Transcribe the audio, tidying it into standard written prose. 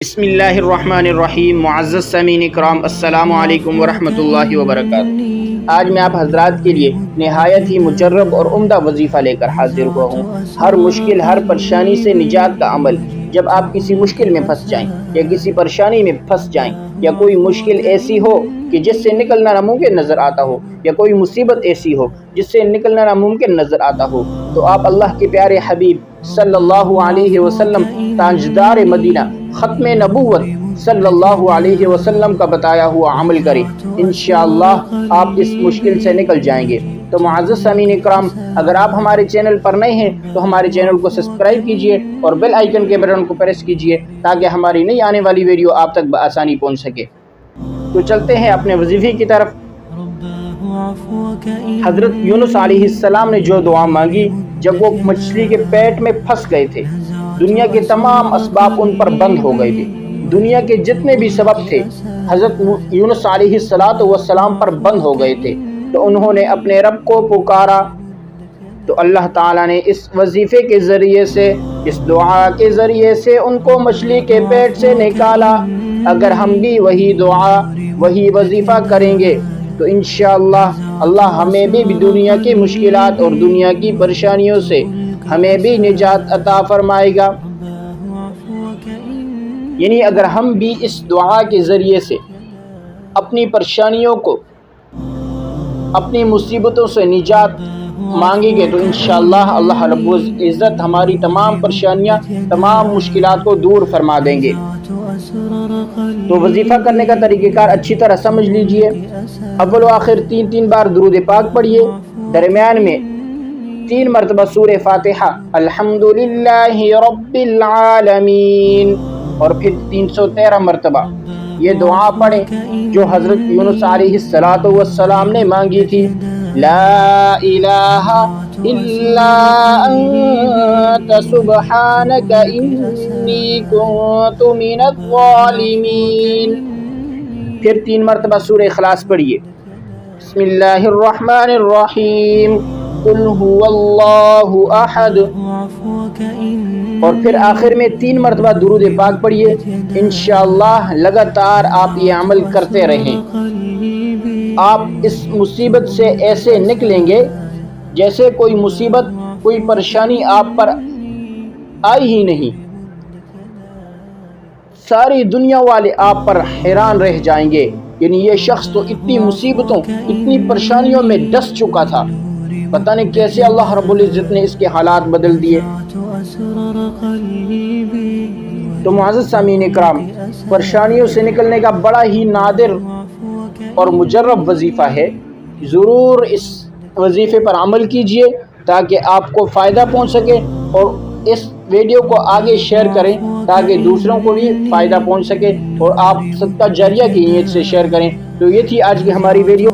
بسم اللہ الرحمن الرحیم۔ معزز سامعین اکرام، السلام علیکم ورحمۃ اللہ وبرکاتہ۔ آج میں آپ حضرات کے لیے نہایت ہی مجرب اور عمدہ وظیفہ لے کر حاضر ہوا ہوں۔ ہر مشکل، ہر پریشانی سے نجات کا عمل۔ جب آپ کسی مشکل میں پھنس جائیں یا کسی پریشانی میں پھنس جائیں یا کوئی مشکل ایسی ہو کہ جس سے نکلنا ناممکن نظر آتا ہو یا کوئی مصیبت ایسی ہو جس سے نکلنا ناممکن نظر آتا ہو، تو آپ اللہ کے پیارے حبیب صلی اللہ علیہ وسلم، تاجدار مدینہ، ختم نبوت صلی اللہ علیہ وسلم کا بتایا ہوا عمل کریں، انشاءاللہ آپ اس مشکل سے نکل جائیں گے۔ تو معزز سامعین اکرام، اگر آپ ہمارے چینل پر نئے ہیں تو ہمارے چینل کو سبسکرائب کیجئے اور بیل آئیکن کے بٹن کو پریس کیجئے تاکہ ہماری نئی آنے والی ویڈیو آپ تک بآسانی پہنچ سکے۔ تو چلتے ہیں اپنے وظیفے کی طرف۔ حضرت یونس علیہ السلام نے جو دعا مانگی جب وہ مچھلی کے پیٹ میں پھنس گئے تھے، دنیا کے تمام اسباب ان پر بند ہو گئے تھے، دنیا کے جتنے بھی سبب تھے حضرت یونس علیہ السلام پر بند ہو گئے تھے، تو انہوں نے اپنے رب کو پکارا، تو اللہ تعالیٰ نے اس وظیفے کے ذریعے سے، اس دعا کے ذریعے سے ان کو مچھلی کے پیٹ سے نکالا۔ اگر ہم بھی وہی دعا، وہی وظیفہ کریں گے تو انشاءاللہ اللہ ہمیں بھی دنیا کی مشکلات اور دنیا کی پریشانیوں سے ہمیں بھی نجات عطا فرمائے گا۔ یعنی اگر ہم بھی اس دعا کے ذریعے سے اپنی پریشانیوں کو، اپنی مصیبتوں سے نجات مانگیں گے تو انشاءاللہ اللہ رب العزت ہماری تمام پریشانیاں، تمام مشکلات کو دور فرما دیں گے۔ تو وظیفہ کرنے کا طریقہ کار اچھی طرح سمجھ لیجئے۔ اول و آخر تین بار درود پاک پڑھیے، درمیان میں 3 مرتبہ سورہ فاتحہ الحمدللہ رب العالمین، اور پھر 313 مرتبہ یہ دعا پڑھیں جو حضرت یونس علیہ السلام نے مانگی تھی، لا الہ الا انت سبحانک انی کنت من الظالمین۔ پھر 3 مرتبہ سورہ اخلاص پڑھیے، بسم اللہ الرحمن الرحیم، قل هو اللہ احد، اور پھر آخر میں 3 مرتبہ درود پاک پڑھیے۔ انشاءاللہ لگاتار آپ یہ عمل کرتے رہیں، آپ اس مصیبت سے ایسے نکلیں گے جیسے کوئی مصیبت، کوئی پریشانی آپ پر آئی ہی نہیں۔ ساری دنیا والے آپ پر حیران رہ جائیں گے، یعنی یہ شخص تو اتنی مصیبتوں، اتنی پریشانیوں میں ڈس چکا تھا، پتہ نہیں کیسے اللہ رب العزت نے اس کے حالات بدل دیے۔ تو معزز سامعین اکرام، پریشانیوں سے نکلنے کا بڑا ہی نادر اور مجرب وظیفہ ہے، ضرور اس وظیفے پر عمل کیجئے تاکہ آپ کو فائدہ پہنچ سکے، اور اس ویڈیو کو آگے شیئر کریں تاکہ دوسروں کو بھی فائدہ پہنچ سکے، اور آپ صدقہ جاریہ کی نیت سے شیئر کریں۔ تو یہ تھی آج کی ہماری ویڈیو۔